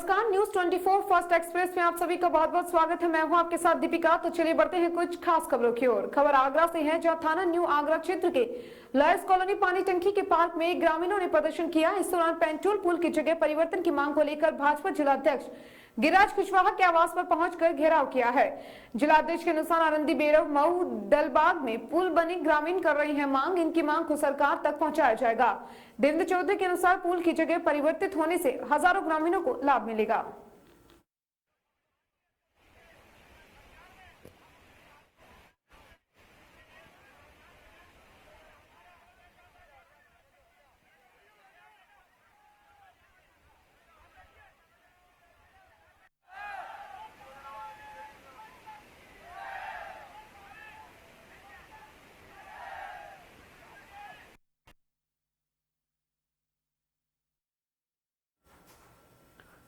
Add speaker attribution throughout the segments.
Speaker 1: नमस्कार, news 24 first express में आप सभी का बहुत बहुत स्वागत है। मैं हूं आपके साथ दीपिका। तो चलिए बढ़ते हैं कुछ खास खबरों की ओर। खबर आगरा से है, जहां थाना न्यू आगरा क्षेत्र के लॉयर्स कॉलोनी पानी टंकी के पार्क में ग्रामीणों ने प्रदर्शन किया। इस दौरान पेंटोल पुल की जगह परिवर्तन की मांग को लेकर भाजपा जिलाध्यक्ष गिरिराज कुशवाहा के आवास पर पहुंचकर घेराव किया है। जिलाध्यक्ष के अनुसार आनंदी बेरव मऊ डलबाग में पुल बने ग्रामीण कर रही है मांग। इनकी मांग को सरकार तक पहुंचाया जाएगा। देवेंद्र चौधरी के अनुसार पुल की जगह परिवर्तित होने से हजारों ग्रामीणों को लाभ मिलेगा।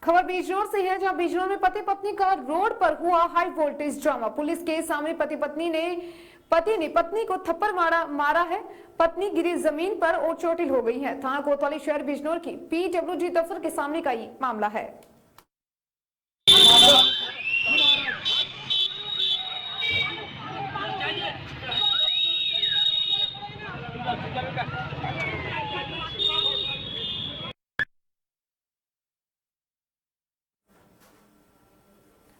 Speaker 1: खबर बिजनौर से है, जहां बिजनौर में पति पत्नी का रोड पर हुआ हाई वोल्टेज ड्रामा। पुलिस के सामने पति ने पत्नी को थप्पड़ मारा है। पत्नी गिरी जमीन पर और चोटिल हो गई है। थाना कोतवाली शहर बिजनौर की PWG दफ्तर के सामने का ये मामला है।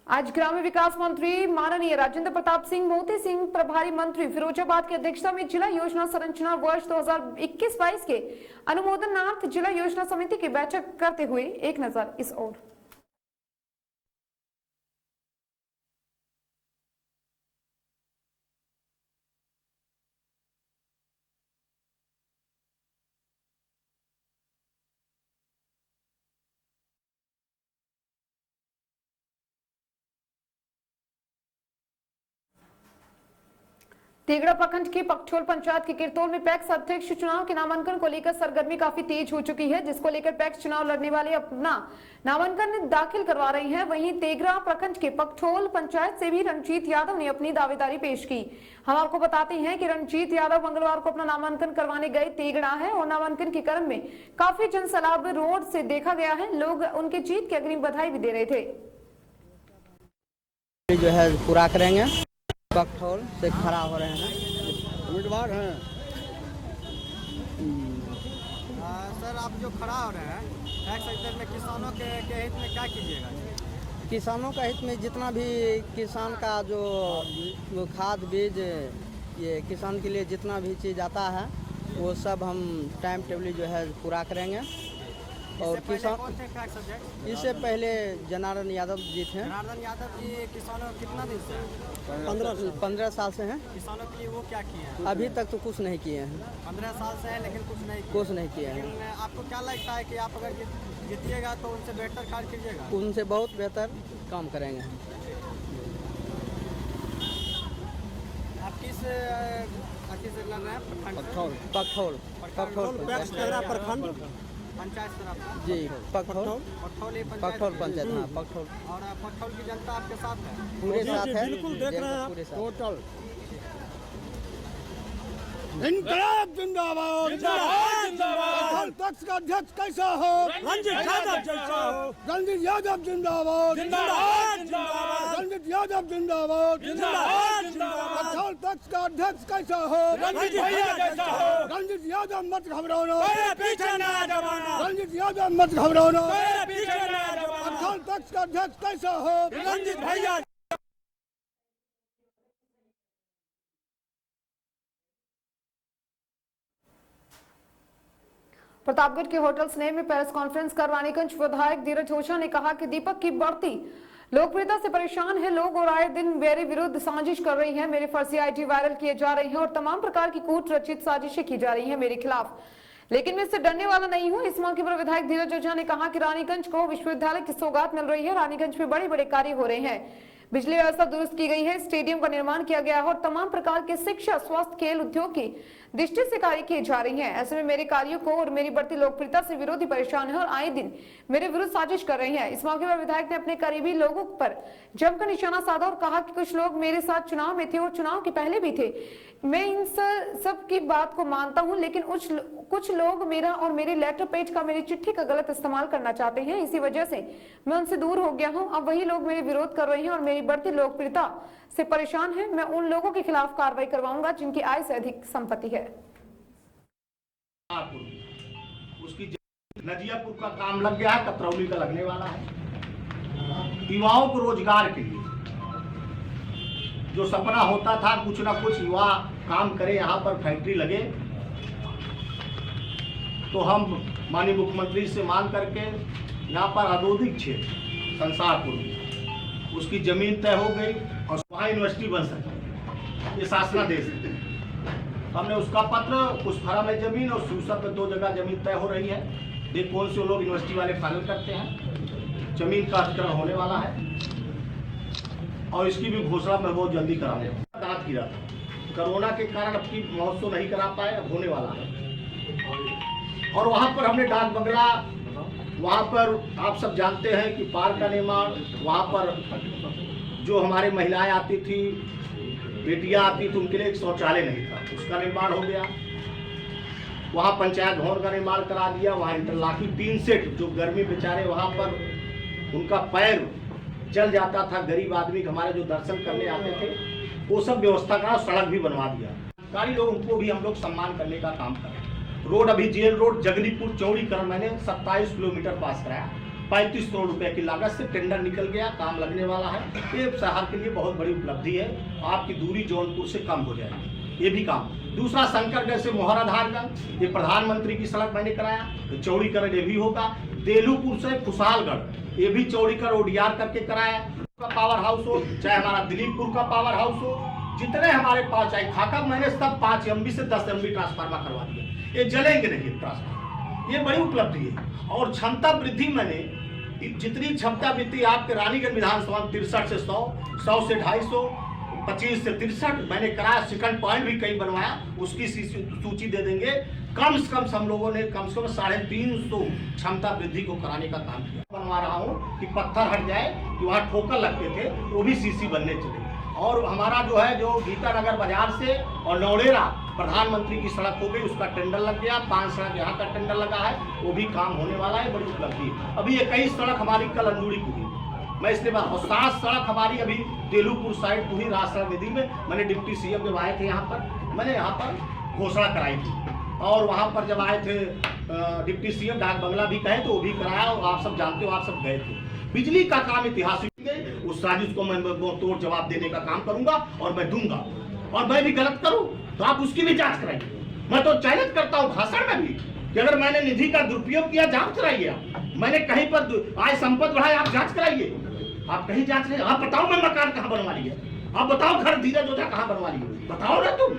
Speaker 1: आज ग्रामीण विकास मंत्री माननीय राजेंद्र प्रताप सिंह मोती सिंह, प्रभारी मंत्री फिरोजाबाद की अध्यक्षता में जिला योजना संरचना वर्ष 2021-22 के अनुमोदनार्थ जिला योजना समिति की बैठक करते हुए एक नजर इस ओर। तेगड़ा प्रखंड के पकठोल पंचायत के किरतौल में पैक्स अध्यक्ष चुनाव के नामांकन को लेकर सरगर्मी काफी तेज हो चुकी है, जिसको लेकर पैक्स चुनाव लड़ने वाले अपना नामांकन दाखिल करवा रहे हैं। वहीं तेगड़ा प्रखंड के पकठोल पंचायत से भी रणजीत यादव ने अपनी दावेदारी पेश की। हम आपको बताते हैं कि रणजीत यादव मंगलवार को अपना नामांकन करवाने गए तेगड़ा है और नामांकन के क्रम में काफी जनसैलाब रोड से देखा गया है। लोग उनके जीत की अग्रिम बधाई भी दे रहे थे।
Speaker 2: जो है पूरा करेंगे, पकठोल से खड़ा हो रहे हैं उम्मीदवार हैं।
Speaker 3: सर, आप जो खड़ा हो रहे हैं टैक्स सेक्टर में किसानों के हित में क्या कीजिएगा?
Speaker 2: किसानों का हित में जितना भी किसान का जो खाद बीज, ये किसान के लिए जितना भी चीज़ आता है वो सब हम टाइम टेबल जो है पूरा करेंगे। और किसान इससे पहले जनार्दन यादव जी थे।
Speaker 3: जनार्दन यादव जी किसानों कितना दिन से?
Speaker 2: 15 साल से हैं।
Speaker 3: किसानों के लिए वो क्या किए हैं?
Speaker 2: अभी तक तो कुछ नहीं किए हैं।
Speaker 3: 15 साल से है लेकिन कुछ नहीं किए हैं। लेकिन आपको क्या लगता है कि आप अगर जीतिएगा तो उनसे बेहतर कार्य कीजिएगा?
Speaker 2: उनसे बहुत बेहतर काम करेंगे।
Speaker 3: आप किस लग रहे हैं?
Speaker 2: पकठोल
Speaker 3: प्रखंड पंचायत सर आपका?
Speaker 2: जी, पकठोल पंचायत। हाँ, पकठोल।
Speaker 3: और पकठोल की जनता आपके साथ है?
Speaker 2: पूरे साथ है,
Speaker 3: बिल्कुल देख रहे हैं
Speaker 2: पूरे साथ।
Speaker 3: टोटल
Speaker 4: इनकलाब जिंदाबाद जिंदाबाद जिंदाबाद। पक्ष का अध्यक्ष कैसा हो?
Speaker 5: रंजीत यादव जैसा हो।
Speaker 4: रंजीत यादव जिंदाबाद
Speaker 5: जिंदाबाद जिंदाबाद।
Speaker 4: रंजीत यादव जिंदाबाद
Speaker 5: जिंदाबाद जिंदाबाद।
Speaker 4: पकठोल पक्ष का अध्यक्ष कैसा हो?
Speaker 5: रंजीत भैया जैसा हो।
Speaker 4: रंजीत यादव मत घबराना,
Speaker 5: मेरे पीछे ना जमाना।
Speaker 4: रंजीत यादव मत घबराना।
Speaker 5: मेरे पीछे ना जमाना।
Speaker 4: पकठोल पक्ष का अध्यक्ष कैसा हो?
Speaker 5: रंजीत भैया।
Speaker 1: प्रतापगढ़ के होटल स्नेह में प्रेस कॉन्फ्रेंस कर रानीगंज विधायक धीरज ओझा ने कहा कि दीपक की बढ़ती लोकप्रियता से परेशान है लोग और आए दिन मेरे विरुद्ध साजिश कर रही हैं। मेरे फर्जी आईडी वायरल किए जा रहे हैं और तमाम प्रकार की कूट रचित साजिशें की जा रही हैं मेरे खिलाफ, लेकिन मैं इससे डरने वाला नहीं हूं। इस मौके पर विधायक धीरज ओझा ने कहा कि रानीगंज को विश्वविद्यालय की सौगात मिल रही है। रानीगंज में बड़े बड़े कार्य हो रहे हैं। बिजली व्यवस्था दुरुस्त की गई है, स्टेडियम का निर्माण किया गया है और तमाम प्रकार के शिक्षा, स्वास्थ्य, खेल, उद्योग की दृष्टि से कार्य किए जा रही हैं। ऐसे में मेरे कार्यों को और मेरी बढ़ती लोकप्रियता से विरोधी परेशान है और आए दिन मेरे विरुद्ध साजिश कर रहे हैं। इस मौके पर विधायक ने अपने करीबी लोगों पर जमकर निशाना साधा और कहा कि कुछ लोग मेरे साथ चुनाव में थे और चुनाव के पहले भी थे। मैं इन सब की बात को मानता हूं, लेकिन कुछ लोग मेरा और मेरे लेटर पेज का, मेरी चिट्ठी का गलत इस्तेमाल करना चाहते हैं। इसी वजह से मैं उनसे दूर हो गया हूं। अब वही लोग मेरे विरोध कर रहे हैं और मेरी बढ़ती लोकप्रियता से परेशान हैं। मैं उन लोगों के खिलाफ कार्रवाई करवाऊंगा जिनकी आय से अधिक संपत्ति है।
Speaker 6: उसकी नजियापुर का काम लग गया है, कतरौली का लगने वाला है। युवाओं को रोजगार के लिए जो सपना होता था कुछ ना कुछ युवा काम करे, यहाँ पर फैक्ट्री लगे, तो हम माननीय मुख्यमंत्री से मांग करके यहाँ पर औद्योगिक क्षेत्र संसारपुर में उसकी जमीन तय हो गई और वहाँ यूनिवर्सिटी बन सके, ये शासनादेश है। हमने उसका पत्र, उस फर्म में जमीन और सूसर में 2 जगह जमीन तय हो रही है। देख कौन से लोग यूनिवर्सिटी वाले फाइनल करते हैं। जमीन का अधिग्रहण होने वाला है और इसकी भी घोषणा मैं बहुत जल्दी कराने दांत गिरा था। कोरोना के कारण अब की महोत्सव नहीं करा पाए, अब होने वाला है। और वहाँ पर हमने डाक बंगला, वहाँ पर आप सब जानते हैं कि पार्क का निर्माण, वहाँ पर जो हमारे महिलाएं आती थी, बेटियां आती थी, उनके लिए एक शौचालय नहीं था, उसका निर्माण हो गया। वहाँ पंचायत भवन का निर्माण करा दिया। वहाँ इंटरलॉकिंग 3 सेट, जो गर्मी बेचारे वहाँ पर उनका पैर जल जाता था, गरीब आदमी हमारे जो दर्शन करने आते थे, वो सब व्यवस्था करा, सड़क भी बनवा दिया। सरकारी लोग, उनको भी हम लोग सम्मान करने का काम करें। रोड अभी जेल रोड जगदीपुर चौड़ीकरण मैंने 27 किलोमीटर पास कराया, 35 करोड़ रुपए की लागत से टेंडर निकल गया, काम लगने वाला है। ये शहर के लिए बहुत बड़ी उपलब्धि है। आपकी दूरी जौनपुर से कम हो जाएगी, ये भी काम। दूसरा शंकरगढ़ से मोहराधारगंज, ये प्रधानमंत्री की सड़क मैंने कराया, तो चौड़ीकरण ये भी होगा। देलूपुर से खुशहालगढ़, ये भी चौड़ीकरण ओडीआर करके कराया। का पावर हाउस हो, चाहे हमारा दिलीपपुर का पावर हाउस हो, जितने हमारे पास चाहे खाका, मैंने सब 5 MB से 10 MB ट्रांसफार्मर करवा दिया। ये जलेंगे नहीं ट्रांसफार्मर, ये बड़ी उपलब्धि है। और क्षमता वृद्धि मैंने जितनी क्षमता वृद्धि आपके रानीगंज विधानसभा 63 से 100, 100 से 250, 25 से 63 मैंने कराया। सेकंड पॉइंट भी कई बनवाया, उसकी सूची दे देंगे। कम से कम हम लोगों ने कम से कम 350 क्षमता वृद्धि को कराने का काम किया। बनवा रहा हूँ कि पत्थर हट जाए, कि वहाँ ठोकर लगते थे, वो भी सीसी बनने चले। और हमारा जो है, जो गीतानगर बाजार से और नौड़ेरा प्रधानमंत्री की सड़क हो गई, उसका टेंडर लग गया। 5 सड़क यहाँ का टेंडर लगा है, वो भी काम होने वाला है, बड़ी उपलब्धि है। अभी 21 सड़क हमारी कल अंजूरी को हुई, मैं इसलिए बात, और 7 सड़क हमारी अभी देलूपुर साइड को ही राष्ट्र विधि में मैंने डिप्टी CM जब आए थे यहाँ पर, मैंने यहाँ पर घोषणा कराई थी। और वहाँ पर जब आए थे डिप्टी CM, डाक बंगला भी कहे तो वो भी कराया, और आप सब जानते हो, आप सब गए थे। बिजली का काम ऐतिहासिक, उस साजिश को मैं तोड़ जवाब देने का काम करूंगा और मैं दूंगा। और मैं भी गलत करूं तो आप उसकी भी जांच कराइए। मैं तो चैलेंज करता हूं भाषण में भी कि अगर मैंने निधि का दुरुपयोग किया, जांच कराइए। आप मैंने कहीं पर आय संपत्ति बढ़ाई, आप जांच कराइए। आप कहीं जांच नहीं, आप बताओ मैं मकान कहाँ बनवा लिया, आप बताओ घर धीरज ओझा कहाँ बनवा लिए, बताओ ना तुम।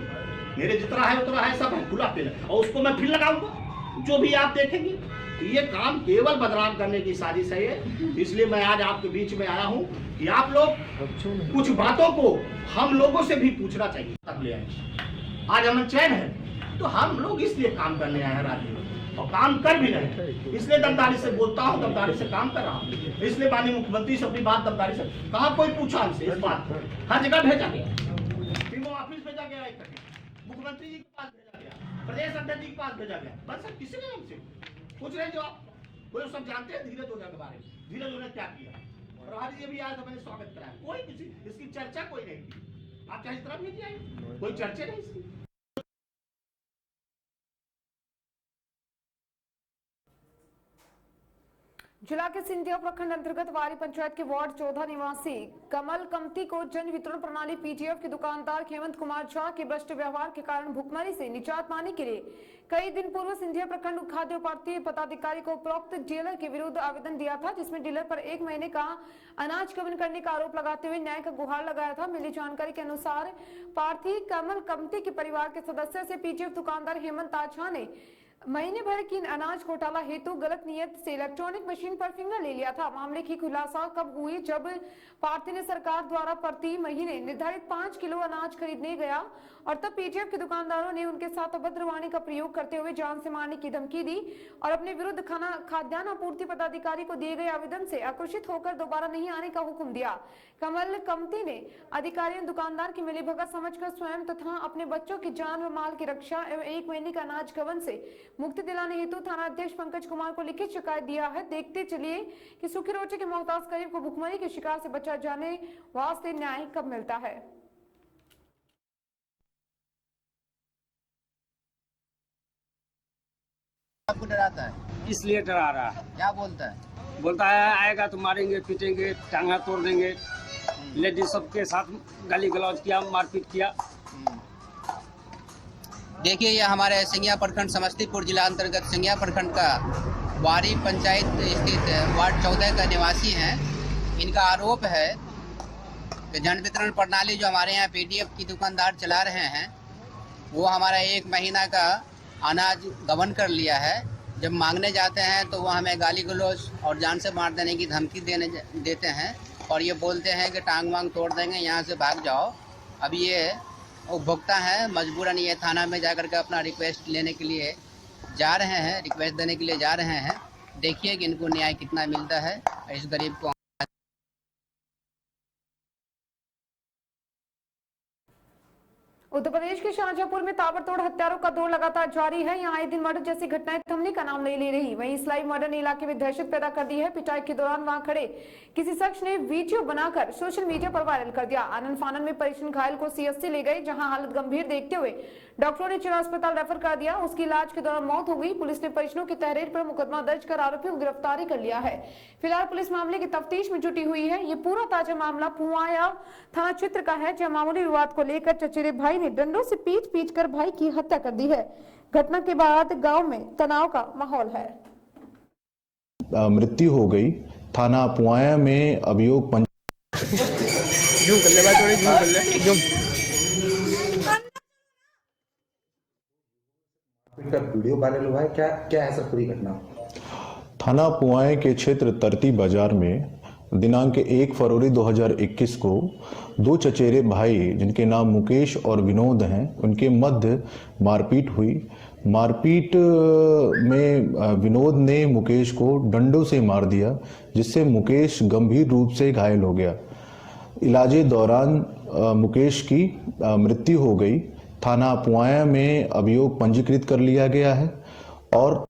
Speaker 6: मेरे जितना है उतना है, सब है खुला पेला, और उसको मैं फिर लगाऊंगा जो भी आप देखेंगे। ये काम केवल बदनाम करने की साजिश है ये। इसलिए मैं आज आपके बीच में आया हूँ कि आप लोग कुछ बातों को हम लोगों से भी पूछना चाहिए। तक ले आए, आज हम चैन है तो हम लोग इसलिए काम करने आए हैं राज्य में, और काम कर भी रहे हैं। इसलिए दमदारी से बोलता हूँ, दमदारी से काम कर रहा हूँ। इसलिए माननीय मुख्यमंत्री से अपनी बात दमदारी से, कहा कोई पूछा हमसे इस बात, हर जगह भेजा गया, ऑफिस भेजा गया, मुख्यमंत्री जी के पास भेजा गया, प्रदेश अध्यक्ष जी के पास भेजा गया, बस सब किसी ने हमसे पूछ रहे जो आप, वो सब जानते हैं धीरज ओझा के बारे में, धीरज ओझा क्या किया। प्रभारी जी भी आया तो मैंने स्वागत कराया, कोई किसी इसकी चर्चा कोई नहीं की। आप चाहे इतना भेजिए आइए, कोई चर्चा नहीं इसकी।
Speaker 1: जिला के सिंधिया प्रखंड अंतर्गत वारी पंचायत के वार्ड 14 निवासी कमल कमती को जन वितरण प्रणाली PTF के दुकानदार हेमंत कुमार झा के भ्रष्ट व्यवहार के कारण भुखमरी से निजात पाने के लिए कई दिन पूर्व सिंधिया प्रखंड खाद्य उपाध्याय पदाधिकारी को उपरोक्त डीलर के विरुद्ध आवेदन दिया था, जिसमें डीलर पर 1 महीने का अनाज गबन करने का आरोप लगाते हुए न्याय का गुहार लगाया था। मिली जानकारी के अनुसार प्रार्थी कमल कमती के परिवार के सदस्य से PTF दुकानदार हेमंत झा ने महीने भर की अनाज घोटाला हेतु गलत नियत से इलेक्ट्रॉनिक मशीन पर फिंगर ले लिया था। मामले की खुलासा कब हुई, जब पार्थी ने सरकार द्वारा प्रति महीने निर्धारित 5 किलो अनाज खरीदने गया और तब PTF के दुकानदारों ने उनके साथ अभद्र वाणी का प्रयोग करते हुए जान से मारने की धमकी दी और अपने विरुद्ध खाद्यान्न आपूर्ति पदाधिकारी को दिए गए आवेदन से आक्रोशित होकर दोबारा नहीं आने का हुक्म दिया। कमल कमती ने अधिकारियों दुकानदार की मिलीभगत समझकर स्वयं तथा अपने बच्चों की जान व माल की रक्षा एवं 1 महीने का अनाज गबन से मुक्ति दिलाने हेतु थाना अध्यक्ष पंकज कुमार को लिखित शिकायत दिया है। देखते चलिए कि सूखी रोटी के मोहताज गरीब को भुखमरी के शिकार से बचा जाने वास्ते न्याय कब मिलता है।
Speaker 7: आपको डराता है?
Speaker 8: इसलिए डरा रहा है।
Speaker 7: क्या बोलता है?
Speaker 8: बोलता है आएगा तो मारेंगे, पीटेंगे, टांगा तोड़ देंगे। लेडीज सबके साथ गाली गलौज किया, मारपीट किया।
Speaker 7: देखिए, ये हमारे सिंगिया प्रखंड समस्तीपुर जिला अंतर्गत सिंगिया प्रखंड का वारी पंचायत स्थित वार्ड 14 का निवासी हैं। इनका आरोप है कि जन वितरण प्रणाली जो हमारे यहाँ पीडीएफ की दुकानदार चला रहे हैं, वो हमारा 1 महीना का अनाज गबन कर लिया है। जब मांगने जाते हैं तो वो हमें गाली गलौज और जान से मार देने की धमकी देते हैं और ये बोलते हैं कि टांग वांग तोड़ देंगे, यहाँ से भाग जाओ। अब ये उपभोक्ता हैं, मजबूरन ये थाना में जाकर के अपना रिक्वेस्ट लेने के लिए जा रहे हैं, रिक्वेस्ट देने के लिए जा रहे हैं। देखिए कि इनको न्याय कितना मिलता है इस गरीब को।
Speaker 1: उत्तर प्रदेश के शाहजहांपुर में ताबड़तोड़ हत्यारों का दौर लगातार जारी है। यहाँ आए दिन मर्डर जैसी घटनाएं थमने का नाम नहीं ले रही। वहीं इस्लामी मर्डर ने इलाके में दहशत पैदा कर दी है। पिटाई के दौरान वहां खड़े किसी शख्स ने वीडियो बनाकर सोशल मीडिया पर वायरल कर दिया। आनंद फानन में परेशान घायल को सीएससी ले गए, जहां हालत गंभीर देखते हुए डॉक्टरों ने जिला अस्पताल रेफर कर दिया। उसकी इलाज के दौरान मौत हो गई। पुलिस ने परिजनों की तहरीर पर मुकदमा दर्ज कर आरोपियों को गिरफ्तारी कर लिया है। फिलहाल पुलिस मामले की तफ्तीश में जुटी हुई है। ये पूरा ताजा मामला पुआया थाना क्षेत्र का है, जहाँ मामूली विवाद को लेकर चचेरे भाई ने डंडों से पीट कर भाई की हत्या कर दी है। घटना के बाद गांव में तनाव का माहौल है।
Speaker 9: मृत्यु हो गई। थाना पुआया में अभियोग
Speaker 10: वीडियो वायरल हुआ है, क्या है सर पूरी घटना?
Speaker 9: थाना पुआया के क्षेत्र तरती बाजार में दिनांक 1 फरवरी 2021 को 2 चचेरे भाई जिनके नाम मुकेश और विनोद हैं, उनके मध्य मारपीट हुई। मारपीट में विनोद ने मुकेश को डंडों से मार दिया, जिससे मुकेश गंभीर रूप से घायल हो गया। इलाजे दौरान मुकेश की मृत्यु हो गई। थाना पुआया में अभियोग पंजीकृत कर लिया गया है और